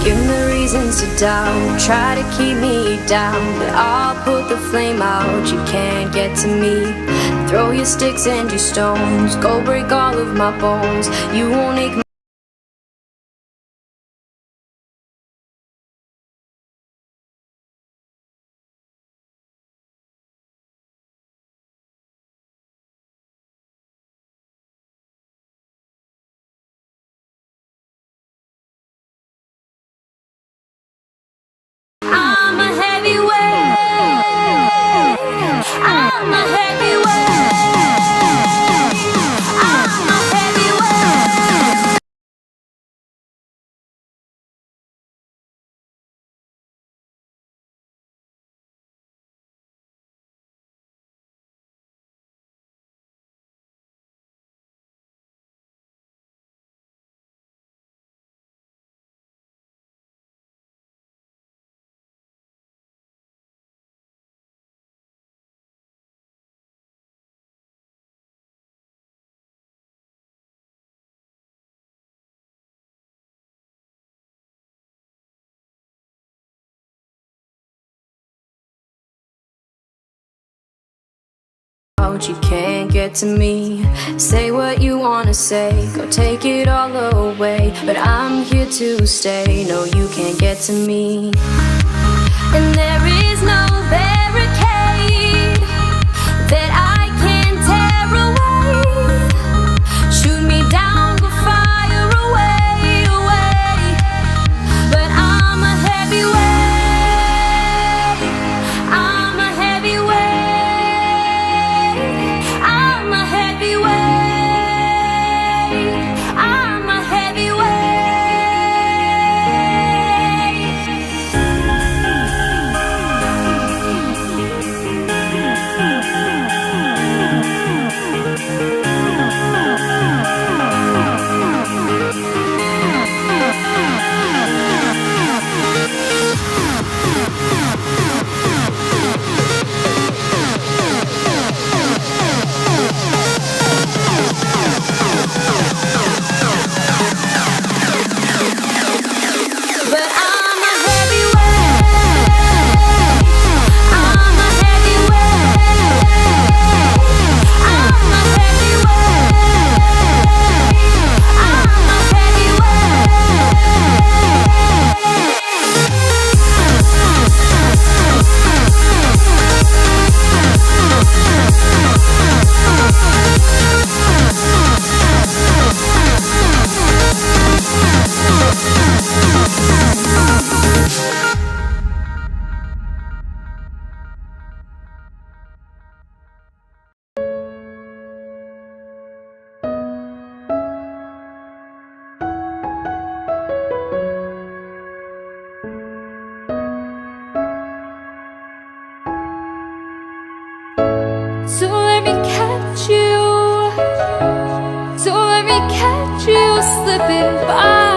Give me reasons to doubt, try to keep me down, but I'll put the flame out, you can't get to me. Throw your sticks and your stones, go break all of my bones. You won't make me. I'm a heavyweight. I'm a heavyweight. I'm a heavyweight. You can't get to me. Say what you wanna say, go take it all away, but I'm here to stay. No, you can't get to me. And there is no barricade that I can tear away. Shoot me down, go fire away, away. But I'm a heavyweight. I'm a heavyweight. I'm a So let me catch you, so let me catch you slipping by.